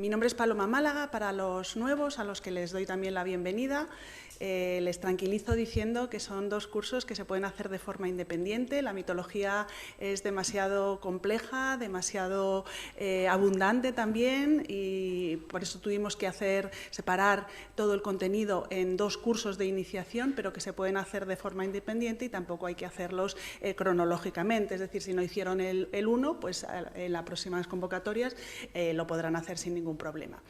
Mi nombre es Paloma Málaga, para los nuevos, a los que les doy también la bienvenida. Les tranquilizo diciendo que son dos cursos que se pueden hacer de forma independiente. La mitología es demasiado compleja, demasiado abundante también, y por eso tuvimos que separar todo el contenido en dos cursos de iniciación, pero que se pueden hacer de forma independiente y tampoco hay que hacerlos cronológicamente. Es decir, si no hicieron el uno, pues en las próximas convocatorias lo podrán hacer sin ningún problema.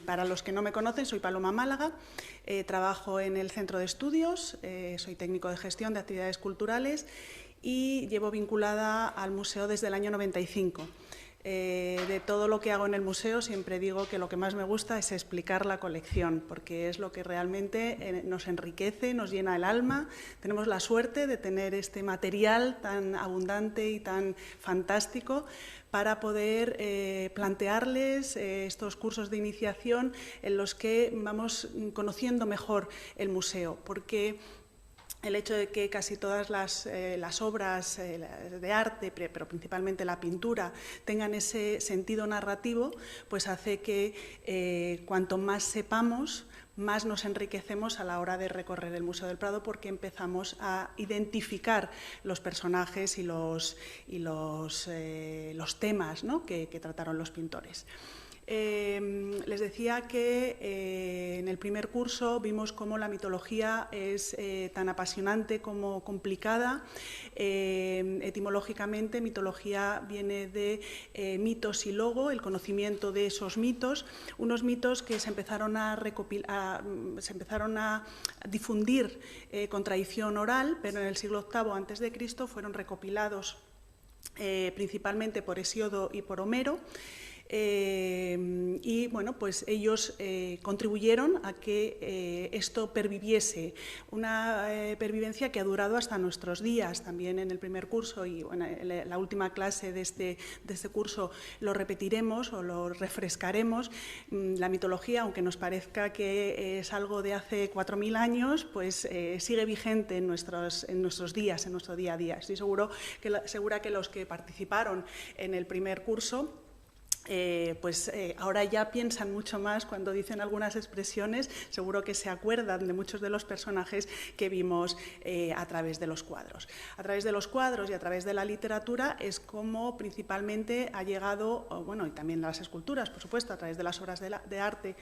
Para los que no me conocen, soy Paloma Málaga, trabajo en el Centro de Estudios, soy técnico de gestión de actividades culturales y llevo vinculada al museo desde el año 95. De todo lo que hago en el museo siempre digo que lo que más me gusta es explicar la colección, porque es lo que realmente nos enriquece, nos llena el alma. Tenemos la suerte de tener este material tan abundante y tan fantástico para poder plantearles estos cursos de iniciación en los que vamos conociendo mejor el museo, porque el hecho de que casi todas las obras de arte, pero principalmente la pintura, tengan ese sentido narrativo, pues hace que cuanto más sepamos, más nos enriquecemos a la hora de recorrer el Museo del Prado, porque empezamos a identificar los personajes y los temas, ¿no?, que trataron los pintores. Les decía que en el primer curso vimos cómo la mitología es tan apasionante como complicada. Etimológicamente, mitología viene de mitos y logo, el conocimiento de esos mitos, unos mitos que se empezaron a difundir con tradición oral, pero en el siglo VIII a.C. fueron recopilados principalmente por Hesíodo y por Homero. Y bueno, pues ellos contribuyeron a que esto perviviese, una pervivencia que ha durado hasta nuestros días. También en el primer curso y bueno, en la última clase de este curso lo repetiremos o lo refrescaremos. La mitología, aunque nos parezca que es algo de hace 4000 años, pues sigue vigente en nuestros días, en nuestro día a día. Estoy segura que los que participaron en el primer curso ahora ya piensan mucho más cuando dicen algunas expresiones, seguro que se acuerdan de muchos de los personajes que vimos a través de los cuadros. A través de los cuadros y a través de la literatura es como principalmente ha llegado, bueno, y también las esculturas, por supuesto, a través de las obras de arte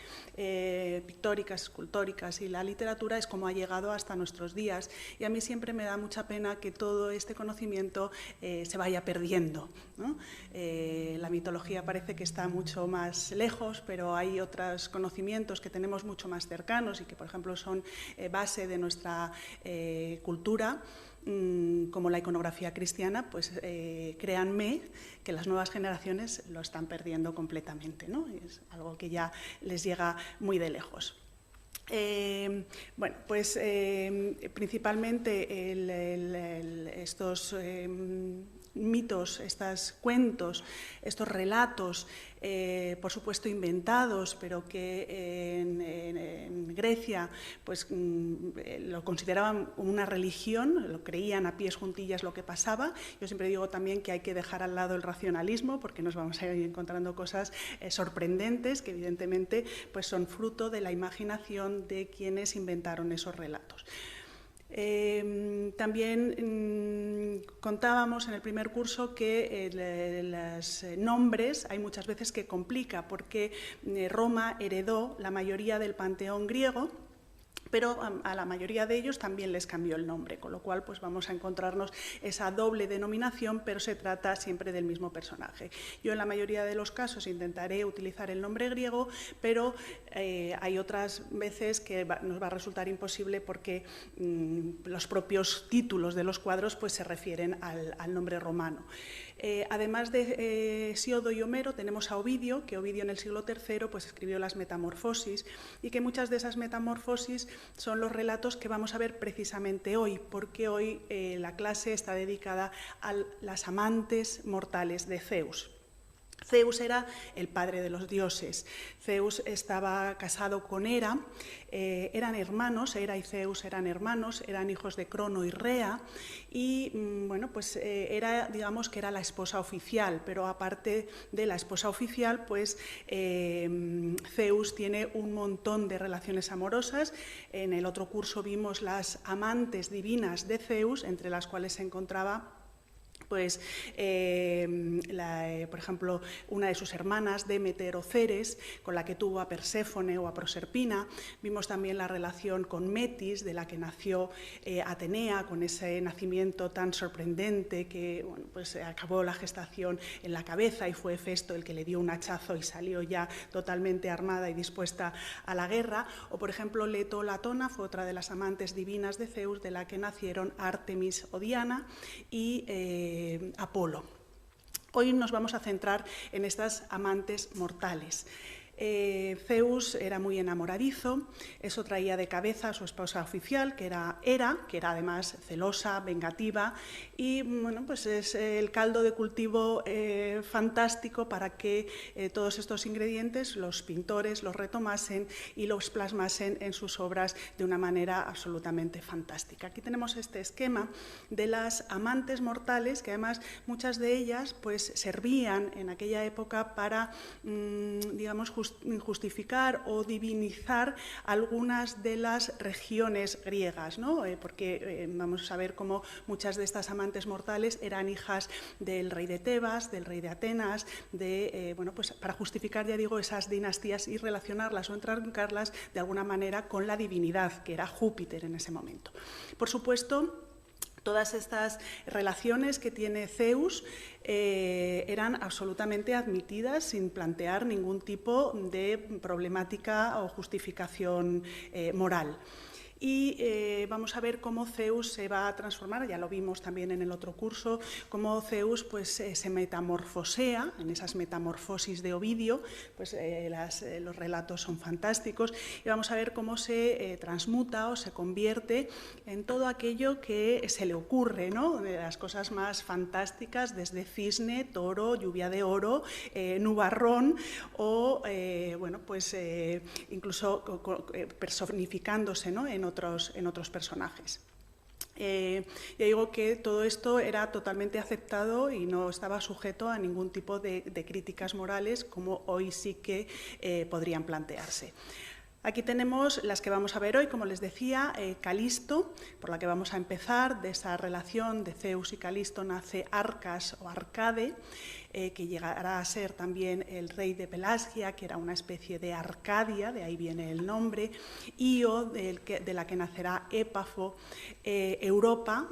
pictóricas, escultóricas y la literatura, es como ha llegado hasta nuestros días. Y a mí siempre me da mucha pena que todo este conocimiento se vaya perdiendo, ¿no? La mitología parece que está mucho más lejos, pero hay otros conocimientos que tenemos mucho más cercanos y que, por ejemplo, son base de nuestra cultura, como la iconografía cristiana. Pues créanme que las nuevas generaciones lo están perdiendo completamente, ¿no? Es algo que ya les llega muy de lejos. Bueno, pues principalmente estos mitos, estos cuentos, estos relatos, por supuesto inventados, pero que en Grecia pues, lo consideraban una religión, lo creían a pies juntillas lo que pasaba. Yo siempre digo también que hay que dejar al lado el racionalismo, porque nos vamos a ir encontrando cosas sorprendentes que evidentemente pues, son fruto de la imaginación de quienes inventaron esos relatos. También contábamos en el primer curso que los nombres hay muchas veces que complica, porque Roma heredó la mayoría del panteón griego, pero a la mayoría de ellos también les cambió el nombre, con lo cual pues vamos a encontrarnos esa doble denominación, pero se trata siempre del mismo personaje. Yo en la mayoría de los casos intentaré utilizar el nombre griego, pero hay otras veces que nos va a resultar imposible porque los propios títulos de los cuadros pues, se refieren al nombre romano. Además de Hesíodo y Homero, tenemos a Ovidio, que Ovidio en el siglo III pues, escribió las Metamorfosis, y que muchas de esas metamorfosis son los relatos que vamos a ver precisamente hoy, porque hoy la clase está dedicada a las amantes mortales de Zeus. Zeus era el padre de los dioses. Zeus estaba casado con Hera, eran hermanos, Hera y Zeus eran hermanos, eran hijos de Crono y Rea, y bueno, pues Hera, digamos que era la esposa oficial, pero aparte de la esposa oficial, pues Zeus tiene un montón de relaciones amorosas. En el otro curso vimos las amantes divinas de Zeus, entre las cuales se encontraba pues, por ejemplo, una de sus hermanas, Demeter o Ceres, con la que tuvo a Perséfone o a Proserpina. Vimos también la relación con Metis, de la que nació Atenea, con ese nacimiento tan sorprendente que bueno, pues, acabó la gestación en la cabeza y fue Hefesto el que le dio un hachazo y salió ya totalmente armada y dispuesta a la guerra. O, por ejemplo, Leto o Latona fue otra de las amantes divinas de Zeus, de la que nacieron Artemis o Diana y Apolo. Hoy nos vamos a centrar en estas amantes mortales. Zeus era muy enamoradizo, eso traía de cabeza a su esposa oficial, que era Hera, que era además celosa, vengativa, y bueno, pues es el caldo de cultivo fantástico para que todos estos ingredientes los pintores los retomasen y los plasmasen en sus obras de una manera absolutamente fantástica. Aquí tenemos este esquema de las amantes mortales, que además muchas de ellas pues servían en aquella época para, digamos, justificar o divinizar algunas de las regiones griegas, ¿no? Porque vamos a ver cómo muchas de estas amantes mortales eran hijas del rey de Tebas, del rey de Atenas, bueno, pues para justificar, ya digo, esas dinastías y relacionarlas o entroncarlas de alguna manera con la divinidad, que era Júpiter en ese momento. Por supuesto, todas estas relaciones que tiene Zeus eran absolutamente admitidas sin plantear ningún tipo de problemática o justificación moral. Y vamos a ver cómo Zeus se va a transformar, ya lo vimos también en el otro curso, cómo Zeus pues, se metamorfosea, en esas metamorfosis de Ovidio, pues, los relatos son fantásticos, y vamos a ver cómo se transmuta o se convierte en todo aquello que se le ocurre, ¿no? De las cosas más fantásticas, desde cisne, toro, lluvia de oro, nubarrón, o bueno, pues, incluso personificándose, ¿no? en otros personajes. Ya digo que todo esto era totalmente aceptado y no estaba sujeto a ningún tipo de críticas morales, como hoy sí que podrían plantearse. Aquí tenemos las que vamos a ver hoy, como les decía, Calisto, por la que vamos a empezar. De esa relación de Zeus y Calisto nace Arcas o Arcade, que llegará a ser también el rey de Pelasgia, que era una especie de Arcadia, de ahí viene el nombre, Io, de la que nacerá Épafo, Europa,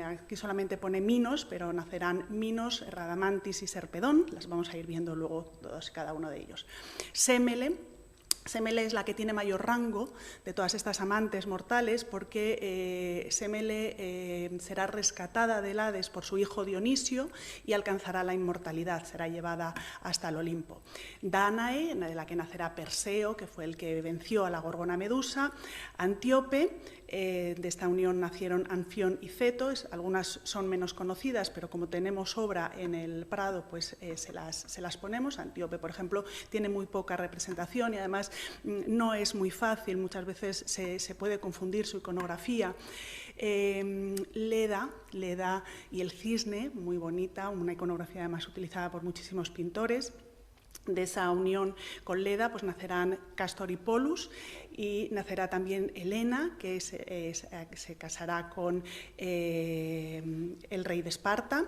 aquí solamente pone Minos, pero nacerán Minos, Radamantis y Serpedón, las vamos a ir viendo luego todos y cada uno de ellos. Semele es la que tiene mayor rango de todas estas amantes mortales, porque Semele será rescatada del Hades por su hijo Dionisio y alcanzará la inmortalidad, será llevada hasta el Olimpo. Dánae, de la que nacerá Perseo, que fue el que venció a la gorgona Medusa. Antíope, de esta unión nacieron Anfión y Ceto, algunas son menos conocidas, pero como tenemos obra en el Prado, pues se las ponemos. Antíope, por ejemplo, tiene muy poca representación y además no es muy fácil, muchas veces se puede confundir su iconografía. Leda y el cisne, muy bonita, una iconografía además utilizada por muchísimos pintores. De esa unión con Leda pues nacerán Castor y Polus, y nacerá también Helena, que se casará con el rey de Esparta,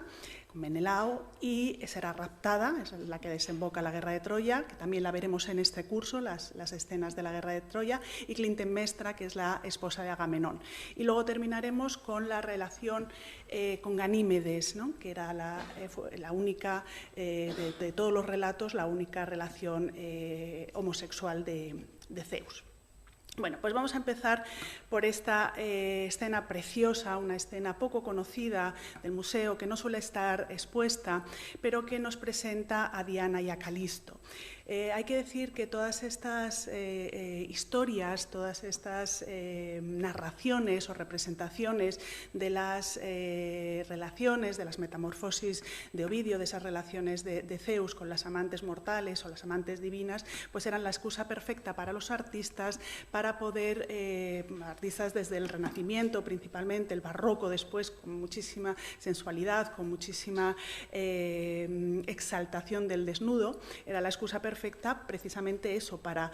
con Menelao, y será raptada, es la que desemboca la guerra de Troya, que también la veremos en este curso, las escenas de la guerra de Troya, y Clitemnestra, que es la esposa de Agamenón. Y luego terminaremos con la relación con Ganímedes, ¿no? Que era la única, de todos los relatos, la única relación homosexual de Zeus. Bueno, pues vamos a empezar por esta escena preciosa, una escena poco conocida del museo, que no suele estar expuesta, pero que nos presenta a Diana y a Calisto. Hay que decir que todas estas historias, todas estas narraciones o representaciones de las relaciones, de las metamorfosis de Ovidio, de esas relaciones de Zeus con las amantes mortales o las amantes divinas, pues eran la excusa perfecta para los artistas para poder, artistas desde el Renacimiento principalmente, el Barroco después, con muchísima sensualidad, con muchísima exaltación del desnudo, era la excusa perfecta precisamente eso, para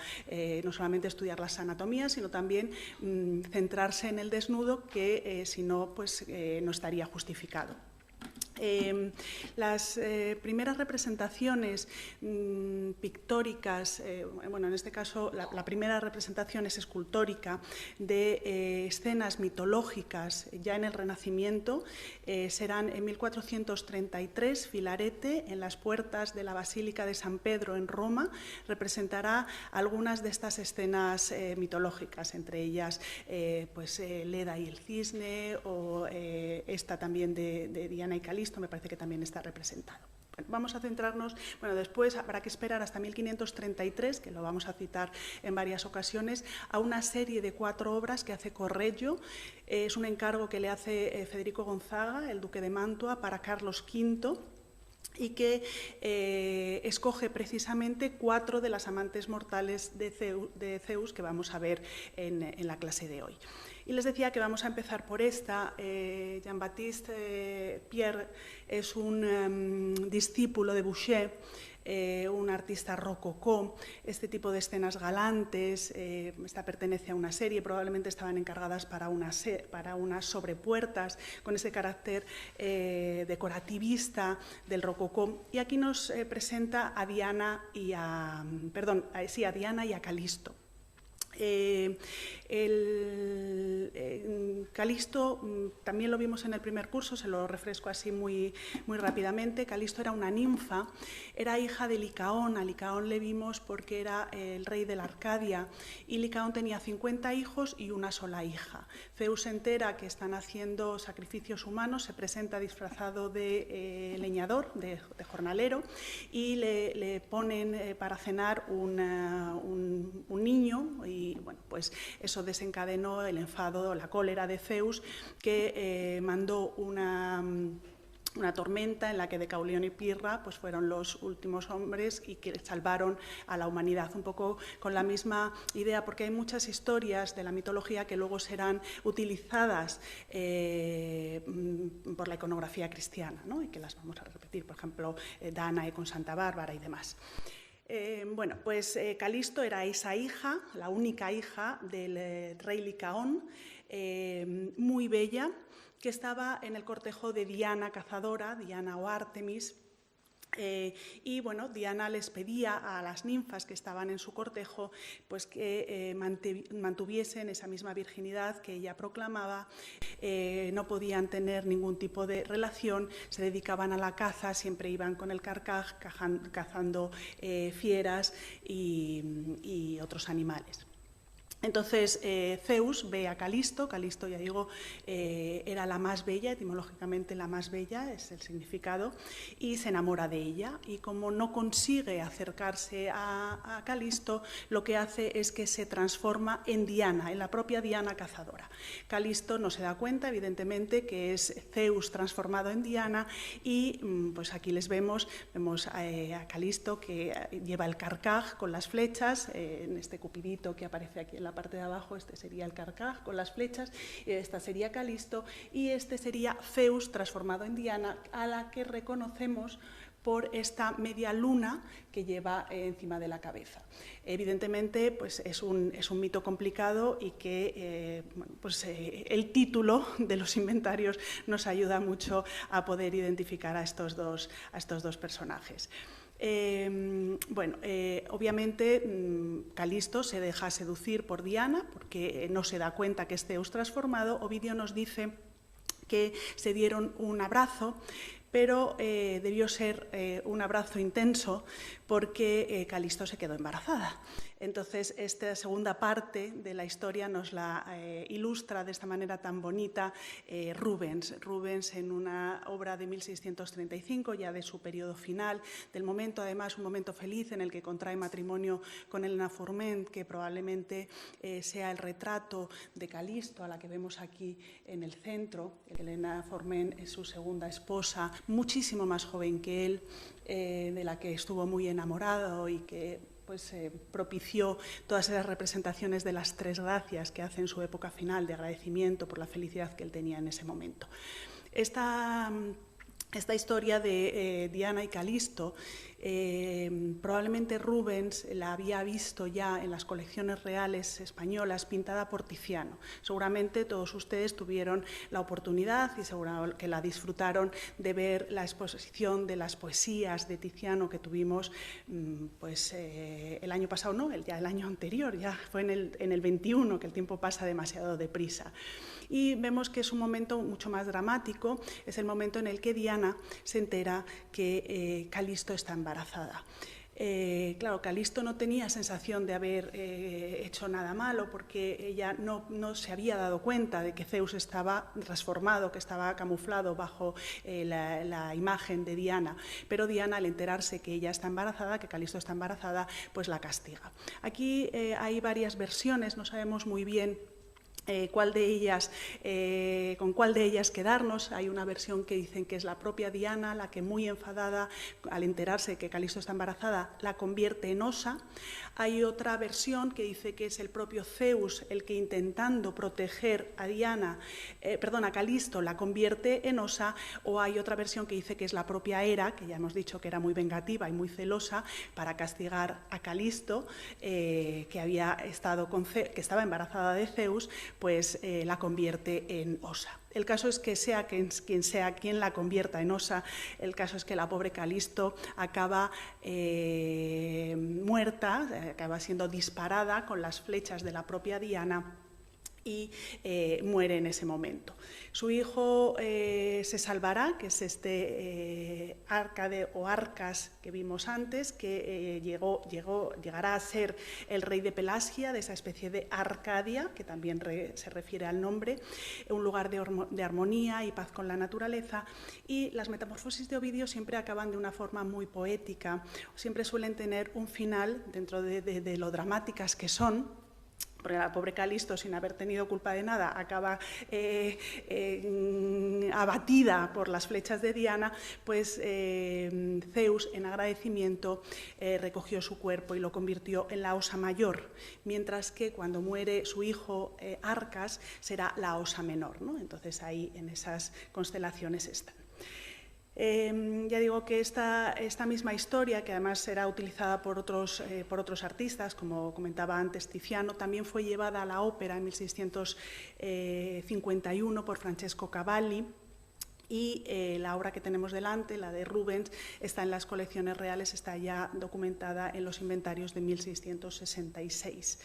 no solamente estudiar las anatomías, sino también centrarse en el desnudo, que si no, pues no estaría justificado. Las primeras representaciones pictóricas, bueno, en este caso la primera representación es escultórica de escenas mitológicas ya en el Renacimiento, serán en 1433, Filarete, en las puertas de la Basílica de San Pedro en Roma, representará algunas de estas escenas mitológicas, entre ellas pues, Leda y el cisne, o esta también de Diana y Calisto, me parece que también está representado. Bueno, vamos a centrarnos, bueno, después habrá que esperar hasta 1533, que lo vamos a citar en varias ocasiones, a una serie de 4 obras que hace Correggio. Es un encargo que le hace Federico Gonzaga, el duque de Mantua, para Carlos V, y que escoge precisamente 4 de las amantes mortales de Zeus que vamos a ver en la clase de hoy. Y les decía que vamos a empezar por esta. Jean-Baptiste Pierre es un discípulo de Boucher, un artista rococó. Este tipo de escenas galantes, esta pertenece a una serie, probablemente estaban encargadas para unas sobrepuertas, con ese carácter decorativista del rococó. Y aquí nos presenta a Diana y a Calisto. Calisto también lo vimos en el primer curso, se lo refresco así muy rápidamente. Calisto era una ninfa, era hija de Licaón. A Licaón le vimos porque era el rey de la Arcadia, y Licaón tenía 50 hijos y una sola hija. Zeus se entera que están haciendo sacrificios humanos, se presenta disfrazado de leñador, de jornalero, y le ponen para cenar un niño, y bueno, pues eso desencadenó el enfado, la cólera de Zeus, que mandó una tormenta en la que Decaulión y Pirra pues fueron los últimos hombres y que salvaron a la humanidad, un poco con la misma idea, porque hay muchas historias de la mitología que luego serán utilizadas por la iconografía cristiana, ¿no? Y que las vamos a repetir, por ejemplo, Danae con Santa Bárbara y demás. Bueno, pues Calisto era esa hija, la única hija del rey Licaón, muy bella, que estaba en el cortejo de Diana cazadora, Diana o Artemis. Y bueno, Diana les pedía a las ninfas que estaban en su cortejo pues que mantuviesen esa misma virginidad que ella proclamaba. No podían tener ningún tipo de relación, se dedicaban a la caza, siempre iban con el carcaj cazando fieras y otros animales. Entonces Zeus ve a Calisto, Calisto ya digo era la más bella, etimológicamente la más bella es el significado, y se enamora de ella, y como no consigue acercarse a Calisto, lo que hace es que se transforma en Diana, en la propia Diana cazadora. Calisto no se da cuenta, evidentemente, que es Zeus transformado en Diana, y pues aquí les vemos a Calisto que lleva el carcaj con las flechas, en este cupidito que aparece aquí en la parte de abajo, este sería el carcaj con las flechas, esta sería Calisto, y este sería Zeus transformado en Diana, a la que reconocemos por esta media luna que lleva encima de la cabeza. Evidentemente, pues es un mito complicado y que el título de los inventarios nos ayuda mucho a poder identificar a estos dos personajes. Obviamente Calisto se deja seducir por Diana porque no se da cuenta que es Zeus transformado. Ovidio nos dice que se dieron un abrazo, pero debió ser un abrazo intenso porque Calisto se quedó embarazada. Entonces, esta segunda parte de la historia nos la ilustra de esta manera tan bonita Rubens. Rubens, en una obra de 1635, ya de su periodo final, del momento, además, un momento feliz en el que contrae matrimonio con Helena Forment, que probablemente sea el retrato de Calisto, a la que vemos aquí en el centro. Helena Forment es su segunda esposa, muchísimo más joven que él, de la que estuvo muy enamorado y que propició todas esas representaciones de las tres gracias que hace en su época final de agradecimiento por la felicidad que él tenía en ese momento. Esta historia de Diana y Calisto, probablemente Rubens la había visto ya en las colecciones reales españolas pintada por Tiziano. Seguramente todos ustedes tuvieron la oportunidad y seguro que la disfrutaron de ver la exposición de las poesías de Tiziano que tuvimos el año pasado, no, ya el año anterior, ya fue en el 21, que el tiempo pasa demasiado deprisa. Y vemos que es un momento mucho más dramático, es el momento en el que Diana se entera que Calisto está embarazada. Claro, Calisto no tenía sensación de haber hecho nada malo porque ella no se había dado cuenta de que Zeus estaba transformado, que estaba camuflado bajo la imagen de Diana. Pero Diana, al enterarse que ella está embarazada, que Calisto está embarazada, pues la castiga. Aquí hay varias versiones, no sabemos muy bien con cuál de ellas quedarnos. Hay una versión que dicen que es la propia Diana la que, muy enfadada al enterarse de que Calisto está embarazada, la convierte en osa. Hay otra versión que dice que es el propio Zeus el que, intentando proteger a Calisto, la convierte en osa. O hay otra versión que dice que es la propia Hera, que ya hemos dicho que era muy vengativa y muy celosa, para castigar a Calisto, que estaba embarazada de Zeus, pues la convierte en osa. El caso es que sea quien la convierta en osa, el caso es que la pobre Calisto acaba muerta, acaba siendo disparada con las flechas de la propia Diana y muere en ese momento. Su hijo se salvará, que es este Árcade o Arcas que vimos antes, que llegará a ser el rey de Pelasgia, de esa especie de Arcadia, que también se refiere al nombre, un lugar de armonía y paz con la naturaleza. Y las metamorfosis de Ovidio siempre acaban de una forma muy poética, siempre suelen tener un final, dentro de lo dramáticas que son, porque la pobre Calisto, sin haber tenido culpa de nada, acaba abatida por las flechas de Diana, pues Zeus, en agradecimiento, recogió su cuerpo y lo convirtió en la osa mayor, mientras que cuando muere su hijo Arcas será la osa menor, ¿no? Entonces ahí en esas constelaciones están. Ya digo que esta misma historia, que además será utilizada por otros artistas, como comentaba antes Tiziano, también fue llevada a la ópera en 1651 por Francesco Cavalli. Y la obra que tenemos delante, la de Rubens, está en las colecciones reales, está ya documentada en los inventarios de 1666.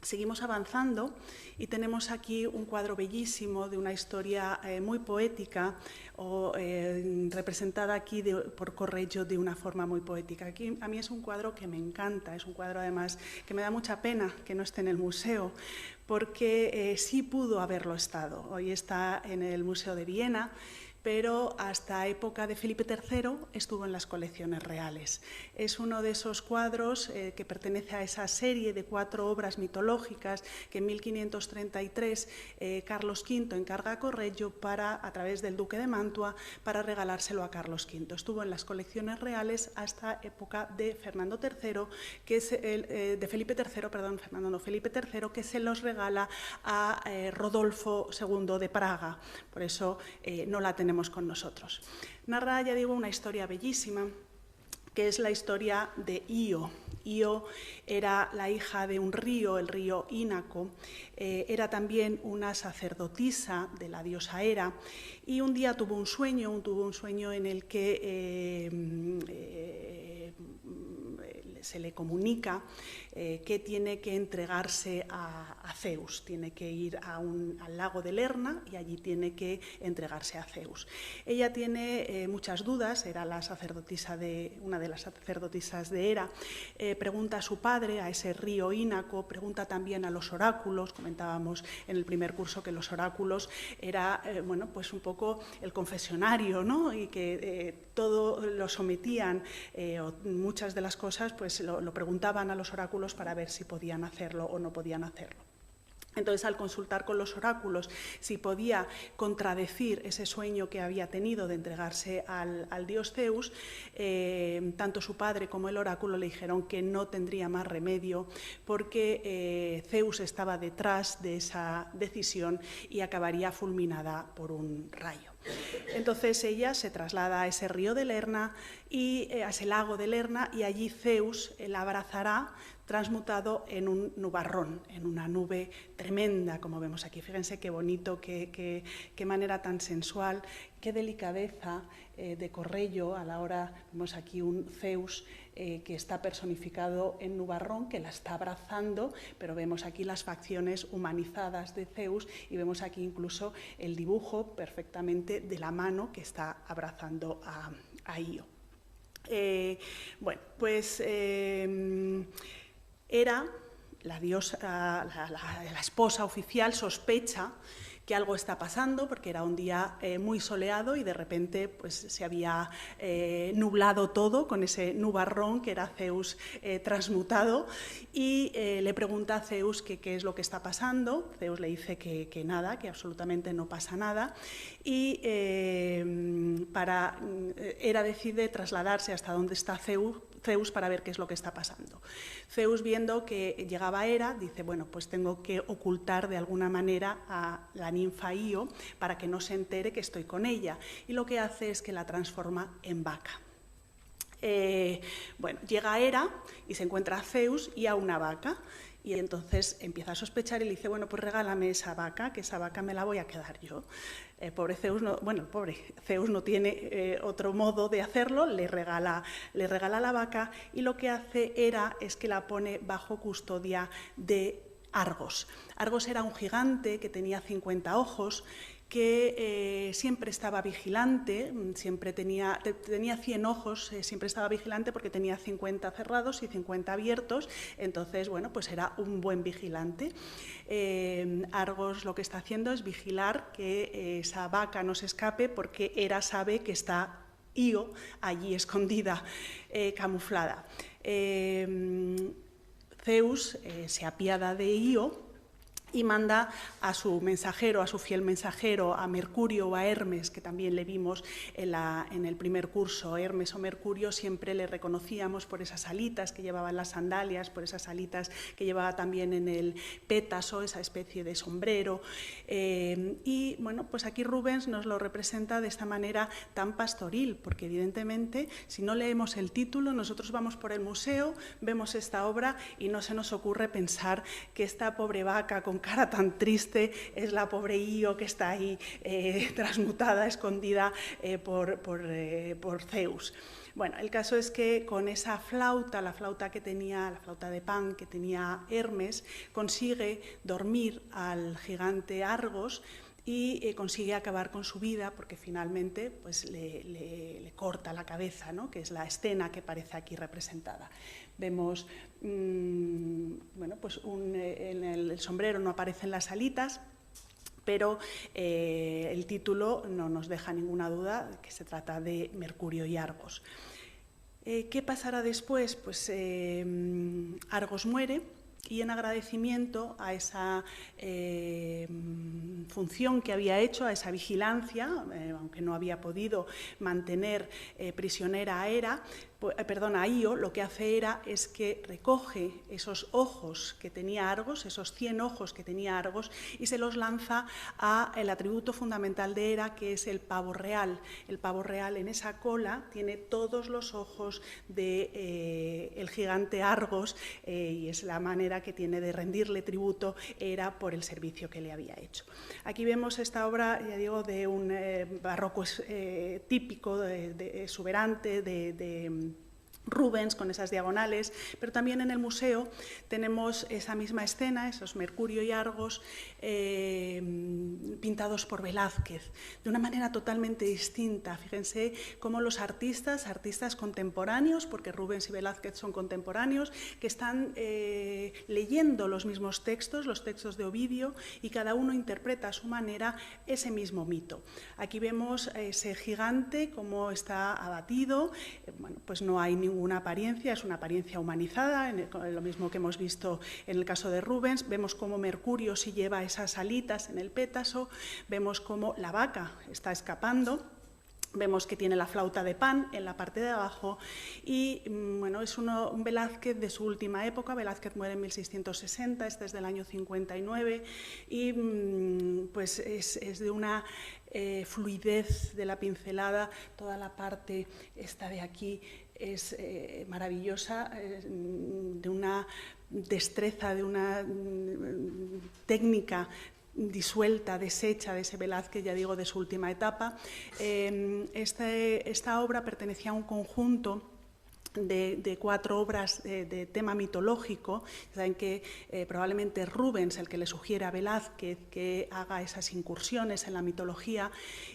Seguimos avanzando y tenemos aquí un cuadro bellísimo de una historia muy poética, representada aquí por Correggio de una forma muy poética. Aquí, a mí es un cuadro que me encanta, es un cuadro además que me da mucha pena que no esté en el museo, porque sí pudo haberlo estado. Hoy está en el Museo de Viena, pero hasta época de Felipe III estuvo en las colecciones reales. Es uno de esos cuadros que pertenece a esa serie de 4 obras mitológicas que en 1533 Carlos V encarga a Correggio a través del duque de Mantua, para regalárselo a Carlos V. Estuvo en las colecciones reales hasta época de Fernando III, que es Felipe III, que se los regala a Rodolfo II de Praga. Por eso no la tenemos con nosotros. Narra, ya digo, una historia bellísima, que es la historia de Io. Io era la hija de un río, el río Ínaco, era también una sacerdotisa de la diosa Hera, y un día tuvo un sueño en el que se le comunica que tiene que entregarse a Zeus, tiene que ir al lago de Lerna y allí tiene que entregarse a Zeus. Ella tiene muchas dudas, era la sacerdotisa una de las sacerdotisas de Hera, pregunta a su padre, a ese río Ínaco, pregunta también a los oráculos. Comentábamos en el primer curso que los oráculos era bueno, pues un poco el confesionario, ¿no? Y que todo lo sometían, o muchas de las cosas pues lo preguntaban a los oráculos para ver si podían hacerlo o no podían hacerlo. Entonces, al consultar con los oráculos si podía contradecir ese sueño que había tenido de entregarse al dios Zeus, tanto su padre como el oráculo le dijeron que no tendría más remedio porque Zeus estaba detrás de esa decisión y acabaría fulminada por un rayo. Entonces ella se traslada a ese río de Lerna y a ese lago de Lerna, y allí Zeus la abrazará transmutado en un nubarrón, en una nube tremenda, como vemos aquí. Fíjense qué bonito, qué manera tan sensual, qué delicadeza de Corrello a la hora. Vemos aquí un Zeus que está personificado en nubarrón, que la está abrazando, pero vemos aquí las facciones humanizadas de Zeus y vemos aquí incluso el dibujo perfectamente de la mano que está abrazando a Io. Bueno, pues Hera, la diosa, la esposa oficial, sospecha que algo está pasando porque era un día muy soleado y de repente pues, se había nublado todo con ese nubarrón que era Zeus transmutado, y le pregunta a Zeus qué es lo que está pasando. Zeus le dice que nada, que absolutamente no pasa nada, y Hera decide trasladarse hasta donde está Zeus para ver qué es lo que está pasando. Zeus, viendo que llegaba Hera, dice, bueno, pues tengo que ocultar de alguna manera a la ninfa Io para que no se entere que estoy con ella, y lo que hace es que la transforma en vaca. Bueno, llega Hera y se encuentra a Zeus y a una vaca, y entonces empieza a sospechar y le dice, bueno, pues regálame esa vaca, que esa vaca me la voy a quedar yo. Pobre Zeus no tiene otro modo de hacerlo, le regala la vaca, y lo que hace Hera es que la pone bajo custodia de Argos. Argos era un gigante que tenía 50 ojos, que siempre estaba vigilante, siempre tenía 100 ojos, siempre estaba vigilante porque tenía 50 cerrados y 50 abiertos, entonces, bueno, pues era un buen vigilante. Argos lo que está haciendo es vigilar que esa vaca no se escape, porque Hera sabe que está Io allí escondida, camuflada. Zeus se apiada de Io y manda a su mensajero, a su fiel mensajero, a Mercurio o a Hermes, que también le vimos en el primer curso. Hermes o Mercurio siempre le reconocíamos por esas alitas que llevaba en las sandalias, por esas alitas que llevaba también en el pétaso, esa especie de sombrero. Y bueno, pues aquí Rubens nos lo representa de esta manera tan pastoril, porque evidentemente si no leemos el título, nosotros vamos por el museo, vemos esta obra y no se nos ocurre pensar que esta pobre vaca con cara tan triste es la pobre Io que está ahí transmutada, escondida por Zeus. Bueno, el caso es que con esa flauta, la flauta de Pan que tenía Hermes, consigue dormir al gigante Argos y consigue acabar con su vida, porque finalmente pues, le corta la cabeza, ¿no? Que es la escena que aparece aquí representada. Vemos, bueno, pues en el sombrero no aparecen las alitas, pero el título no nos deja ninguna duda de que se trata de Mercurio y Argos. ¿Qué pasará después? Pues Argos muere, y en agradecimiento a esa función que había hecho, a esa vigilancia, aunque no había podido mantener prisionera a Io, lo que hace Hera es que recoge esos ojos que tenía Argos, esos 100 ojos que tenía Argos, y se los lanza al atributo fundamental de Hera, que es el pavo real. El pavo real, en esa cola tiene todos los ojos del gigante Argos, y es la manera que tiene de rendirle tributo Hera por el servicio que le había hecho. Aquí vemos esta obra, ya digo, de un barroco típico, exuberante, Rubens con esas diagonales, pero también en el museo tenemos esa misma escena, esos Mercurio y Argos, pintados por Velázquez, de una manera totalmente distinta. Fíjense cómo los artistas contemporáneos, porque Rubens y Velázquez son contemporáneos, que están leyendo los mismos textos, los textos de Ovidio, y cada uno interpreta a su manera ese mismo mito. Aquí vemos ese gigante, cómo está abatido, bueno, pues no hay ninguna apariencia, es una apariencia humanizada, lo mismo que hemos visto en el caso de Rubens. Vemos cómo Mercurio sí lleva esas alitas en el pétaso, vemos cómo la vaca está escapando. Vemos que tiene la flauta de Pan en la parte de abajo y bueno, es un Velázquez de su última época. Velázquez muere en 1660, este es del año 59 y pues es de una fluidez de la pincelada. Toda la parte esta de aquí es maravillosa, de una destreza, de una técnica disuelta, deshecha de ese Velázquez, ya digo, de su última etapa. Esta obra pertenecía a un conjunto de 4 obras de tema mitológico. Saben que probablemente Rubens el que le sugiere a Velázquez que haga esas incursiones en la mitología,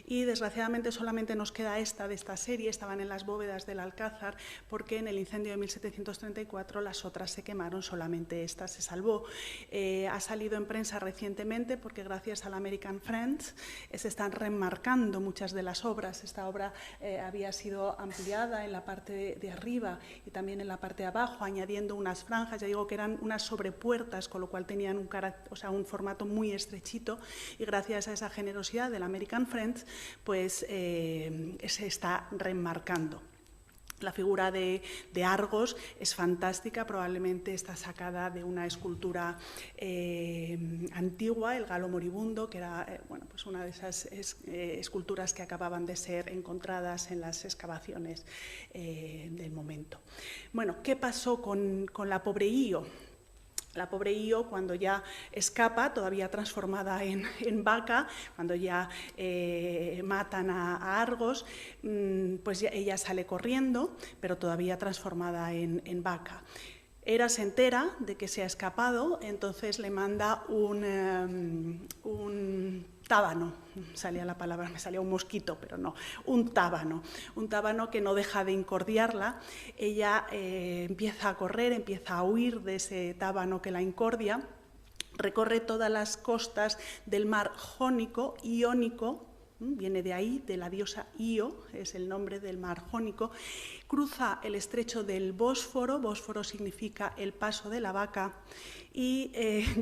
y desgraciadamente solamente nos queda esta de esta serie. Estaban en las bóvedas del Alcázar porque en el incendio de 1734 las otras se quemaron, solamente esta se salvó. Ha salido en prensa recientemente porque gracias al American Friends se están remarcando muchas de las obras. Esta obra había sido ampliada en la parte de arriba y también en la parte de abajo, añadiendo unas franjas, ya digo que eran unas sobrepuertas, con lo cual tenían un formato muy estrechito, y gracias a esa generosidad del American Friends, pues se está remarcando. La figura de Argos es fantástica, probablemente está sacada de una escultura antigua, el Galo Moribundo, que era bueno, pues una de esas esculturas que acababan de ser encontradas en las excavaciones del momento. Bueno, ¿qué pasó con la pobre Io? La pobre Io, cuando ya escapa, todavía transformada en vaca, cuando ya matan a Argos, pues ella sale corriendo, pero todavía transformada en vaca. Hera se entera de que se ha escapado, entonces le manda un tábano, salía la palabra, me salía un mosquito, pero no, un tábano que no deja de incordiarla. Ella empieza a correr, empieza a huir de ese tábano que la incordia, recorre todas las costas del mar Jónico, Iónico, viene de ahí, de la diosa Io, es el nombre del mar Jónico, cruza el estrecho del Bósforo, Bósforo significa el paso de la vaca, y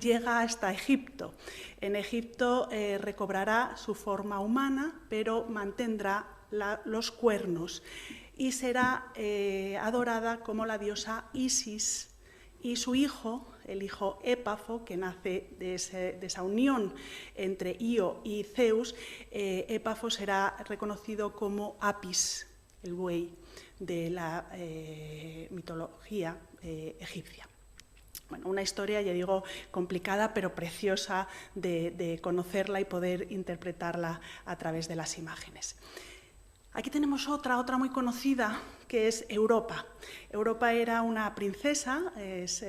llega hasta Egipto. En Egipto recobrará su forma humana, pero mantendrá los cuernos y será adorada como la diosa Isis, y su hijo, el hijo Épafo, que nace de esa unión entre Io y Zeus, Épafo será reconocido como Apis, el buey de la mitología egipcia. Bueno, una historia, ya digo, complicada, pero preciosa de conocerla y poder interpretarla a través de las imágenes. Aquí tenemos otra muy conocida, que es Europa. Europa era una princesa, es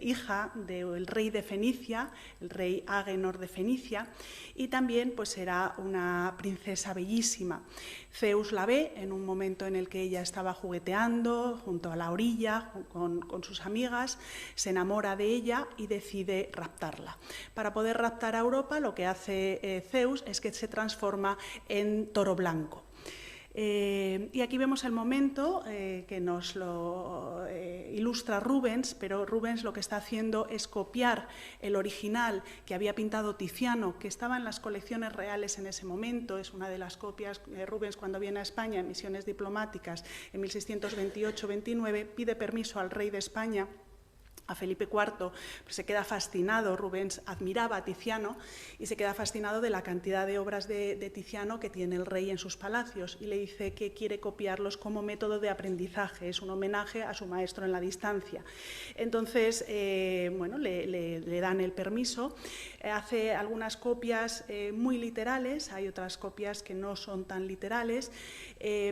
hija del rey de Fenicia, el rey Agénor de Fenicia, y también pues era una princesa bellísima. Zeus la ve en un momento en el que ella estaba jugueteando junto a la orilla con sus amigas, se enamora de ella y decide raptarla. Para poder raptar a Europa, lo que hace Zeus es que se transforma en toro blanco. Y aquí vemos el momento que nos lo ilustra Rubens, pero Rubens lo que está haciendo es copiar el original que había pintado Tiziano, que estaba en las colecciones reales en ese momento. Es una de las copias. Rubens, cuando viene a España en misiones diplomáticas en 1628-29, pide permiso al rey de España a Felipe IV, pues se queda fascinado. Rubens admiraba a Tiziano y se queda fascinado de la cantidad de obras de Tiziano que tiene el rey en sus palacios y le dice que quiere copiarlos como método de aprendizaje, es un homenaje a su maestro en la distancia. Entonces, bueno, le dan el permiso, hace algunas copias muy literales, hay otras copias que no son tan literales,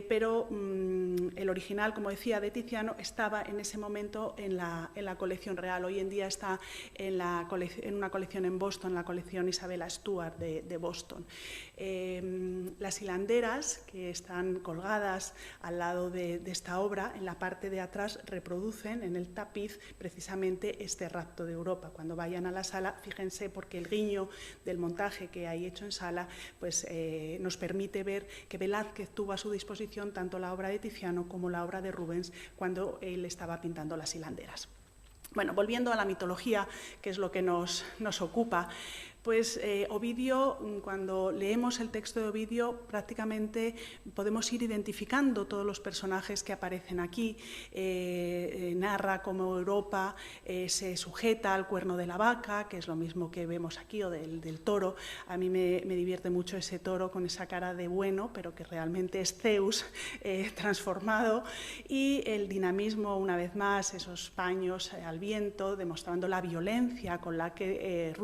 pero el original, como decía, de Tiziano estaba en ese momento en la colección real. Hoy en día está en una colección en Boston, la colección Isabella Stewart de Boston. Las hilanderas que están colgadas al lado de esta obra, en la parte de atrás reproducen en el tapiz precisamente este rapto de Europa. Cuando vayan a la sala, fíjense, porque el guiño del montaje que hay hecho en sala pues, nos permite ver que Velázquez tuvo a su disposición tanto la obra de Tiziano como la obra de Rubens cuando él estaba pintando las hilanderas. Bueno, volviendo a la mitología, que es lo que nos ocupa, pues Ovidio, cuando leemos el texto de Ovidio, prácticamente podemos ir identificando todos los personajes que aparecen aquí. Narra cómo Europa se sujeta al cuerno de la vaca, que es lo mismo que vemos aquí, o del toro. A mí me divierte mucho ese toro con esa cara de bueno, pero que realmente es Zeus transformado. Y el dinamismo, una vez más, esos paños al viento, demostrando la violencia con la que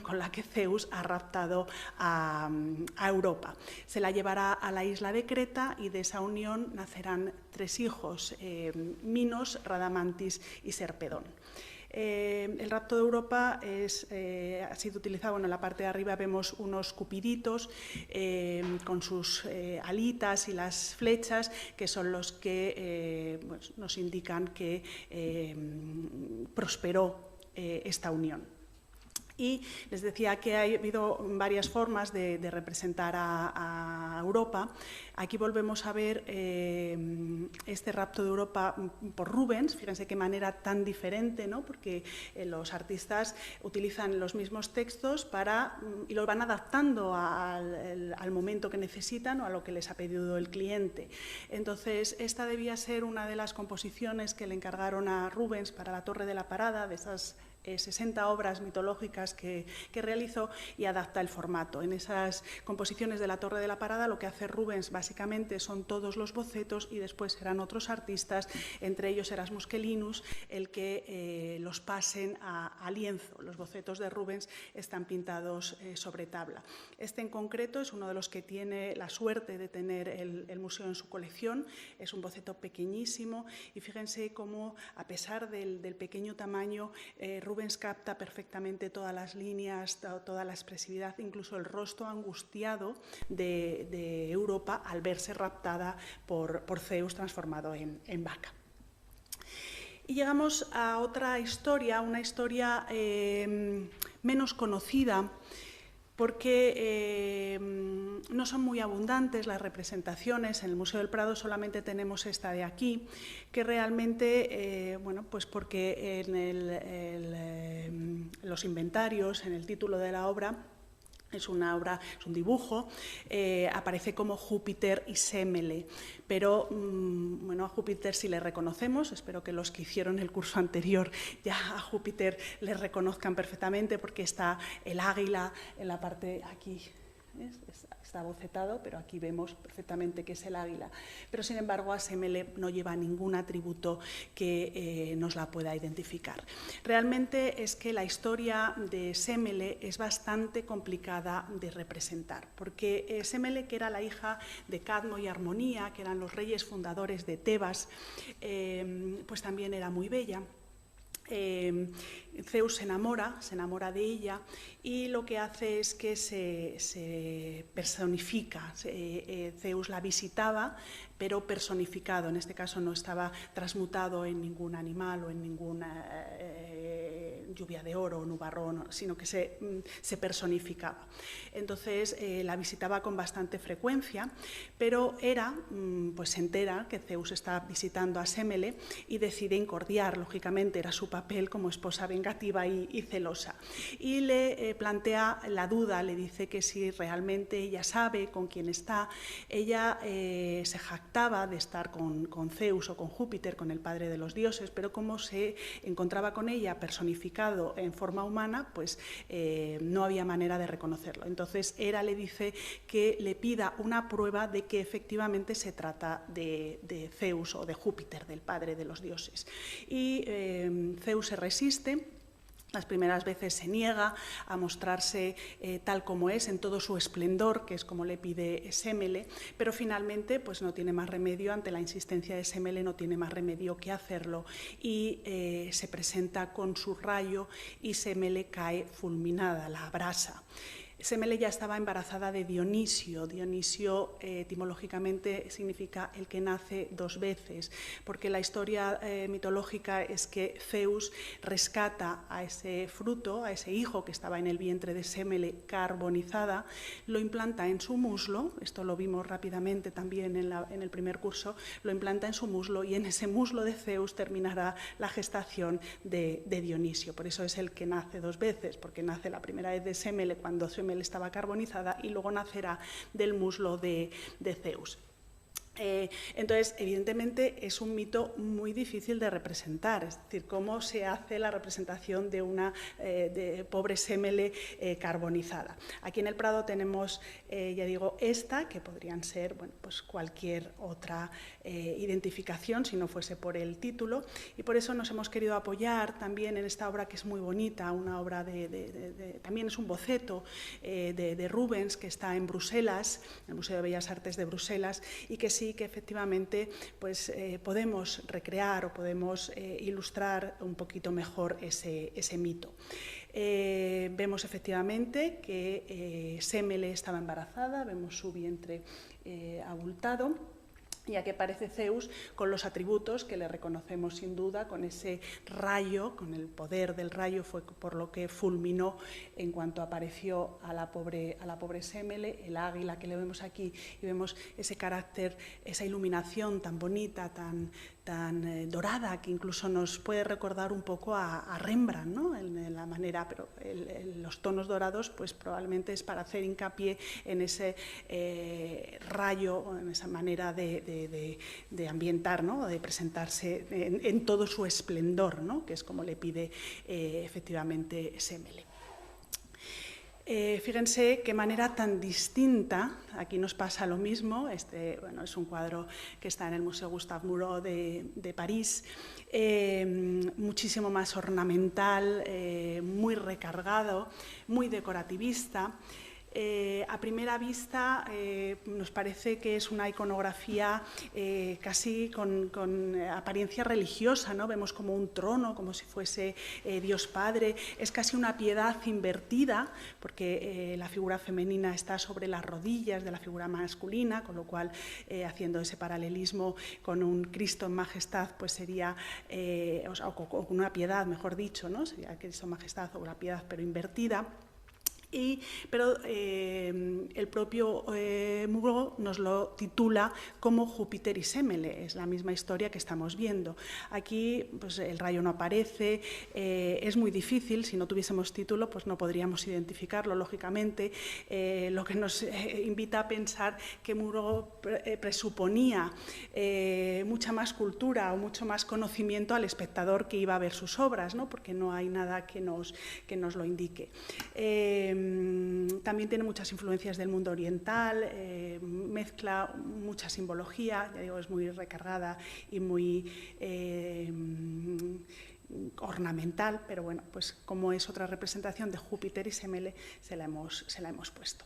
con la que Zeus ha raptado a Europa. Se la llevará a la isla de Creta y de esa unión nacerán 3 hijos, Minos, Radamantis y Serpedón. El rapto de Europa ha sido utilizado, bueno, en la parte de arriba vemos unos cupiditos con sus alitas y las flechas, que son los que pues, nos indican que prosperó esta unión. Y les decía que ha habido varias formas de representar a Europa. Aquí volvemos a ver este rapto de Europa por Rubens. Fíjense qué manera tan diferente, ¿no? Porque los artistas utilizan los mismos textos y los van adaptando al momento que necesitan o a lo que les ha pedido el cliente. Entonces, esta debía ser una de las composiciones que le encargaron a Rubens para la Torre de la Parada, de esas 60 obras mitológicas que realizó, y adapta el formato. En esas composiciones de la Torre de la Parada lo que hace Rubens básicamente son todos los bocetos y después serán otros artistas, entre ellos Erasmus Quellinus, el que los pasen a lienzo. Los bocetos de Rubens están pintados sobre tabla. Este en concreto es uno de los que tiene la suerte de tener el museo en su colección. Es un boceto pequeñísimo y fíjense cómo, a pesar del pequeño tamaño, Rubens capta perfectamente todas las líneas, toda la expresividad, incluso el rostro angustiado de Europa al verse raptada por Zeus transformado en vaca. Y llegamos a otra historia, una historia menos conocida, porque no son muy abundantes las representaciones. En el Museo del Prado solamente tenemos esta de aquí, que realmente, bueno, pues porque en los inventarios, en el título de la obra, es un dibujo, aparece como Júpiter y Semele, pero bueno, a Júpiter sí le reconocemos, espero que los que hicieron el curso anterior ya a Júpiter le reconozcan perfectamente, porque está el águila en la parte aquí. Está bocetado, pero aquí vemos perfectamente que es el águila. Pero, sin embargo, a Semele no lleva ningún atributo que nos la pueda identificar. Realmente es que la historia de Semele es bastante complicada de representar, porque Semele, que era la hija de Cadmo y Armonía, que eran los reyes fundadores de Tebas, pues también era muy bella. Zeus se enamora de ella, y lo que hace es que se personifica. Zeus la visitaba, pero personificado. En este caso no estaba transmutado en ningún animal o en lluvia de oro, nubarrón, sino que se personificaba. Entonces la visitaba con bastante frecuencia, pero Hera pues se entera que Zeus está visitando a Sémele y decide incordiar, lógicamente era su papel como esposa vengativa y celosa. Y le plantea la duda, le dice que si realmente ella sabe con quién está. Ella se jactaba de estar con Zeus o con Júpiter, con el padre de los dioses, pero como se encontraba con ella personificado en forma humana, pues no había manera de reconocerlo. Entonces Hera le dice que le pida una prueba de que efectivamente se trata de Zeus o de Júpiter, del padre de los dioses. Y Zeus se resiste. Las primeras veces se niega a mostrarse tal como es, en todo su esplendor, que es como le pide Sémele, pero finalmente pues no tiene más remedio, ante la insistencia de Sémele no tiene más remedio que hacerlo y se presenta con su rayo y Sémele cae fulminada, la abrasa. Sémele ya estaba embarazada de Dionisio. Dionisio etimológicamente significa el que nace dos veces, porque la historia mitológica es que Zeus rescata a ese fruto, a ese hijo que estaba en el vientre de Sémele carbonizada, lo implanta en su muslo, esto lo vimos rápidamente también en el primer curso, lo implanta en su muslo y en ese muslo de Zeus terminará la gestación de Dionisio. Por eso es el que nace dos veces, porque nace la primera vez de Sémele cuando Sémele estaba carbonizada y luego nacerá del muslo de Zeus. Entonces, evidentemente, es un mito muy difícil de representar, es decir, cómo se hace la representación de una pobre Sémele carbonizada. Aquí en el Prado tenemos, ya digo, esta, que podrían ser bueno, pues cualquier otra identificación, si no fuese por el título, y por eso nos hemos querido apoyar también en esta obra que es muy bonita, una obra también es un boceto de Rubens, que está en Bruselas, en el Museo de Bellas Artes de Bruselas, y que sí que efectivamente pues, podemos recrear o podemos ilustrar un poquito mejor ese mito. Vemos efectivamente que Sémele estaba embarazada, vemos su vientre abultado, ya que aparece Zeus con los atributos que le reconocemos sin duda, con ese rayo, con el poder del rayo, fue por lo que fulminó en cuanto apareció a la pobre Sémele, el águila que le vemos aquí, y vemos ese carácter, esa iluminación tan bonita, tan dorada, que incluso nos puede recordar un poco a Rembrandt, ¿no? en la manera, pero los tonos dorados pues probablemente es para hacer hincapié en ese rayo, en esa manera de ambientar, ¿no? De presentarse en todo su esplendor, ¿no? Que es como le pide efectivamente Sémele. Fíjense qué manera tan distinta, aquí nos pasa lo mismo, bueno, es un cuadro que está en el Museo Gustave Moreau de París, muchísimo más ornamental, muy recargado, muy decorativista. A primera vista nos parece que es una iconografía casi con apariencia religiosa, ¿no? Vemos como un trono, como si fuese Dios Padre, es casi una piedad invertida, porque la figura femenina está sobre las rodillas de la figura masculina, con lo cual, haciendo ese paralelismo con un Cristo en majestad, pues sería, o con una piedad, mejor dicho, ¿no? Sería Cristo en majestad o una piedad, pero invertida. Pero el propio Moreau nos lo titula como Júpiter y Sémele, es la misma historia que estamos viendo. Aquí pues, el rayo no aparece, es muy difícil, si no tuviésemos título pues no podríamos identificarlo, lógicamente, lo que nos invita a pensar que Moreau presuponía mucha más cultura o mucho más conocimiento al espectador que iba a ver sus obras, ¿no? Porque no hay nada que nos lo indique. También tiene muchas influencias del mundo oriental, mezcla mucha simbología, ya digo, es muy recargada y muy ornamental, pero bueno, pues como es otra representación de Júpiter y Sémele, se la hemos puesto.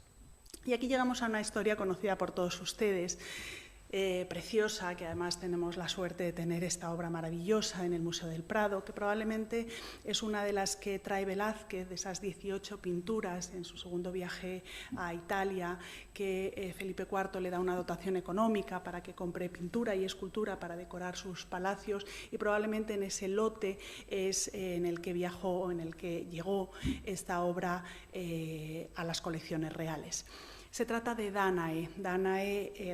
Y aquí llegamos a una historia conocida por todos ustedes. preciosa, que además tenemos la suerte de tener esta obra maravillosa en el Museo del Prado, que probablemente es una de las que trae Velázquez, de esas 18 pinturas en su segundo viaje a Italia, que Felipe IV le da una dotación económica para que compre pintura y escultura para decorar sus palacios, y probablemente en ese lote es en el que viajó o en el que llegó esta obra a las colecciones reales. Se trata de Dánae,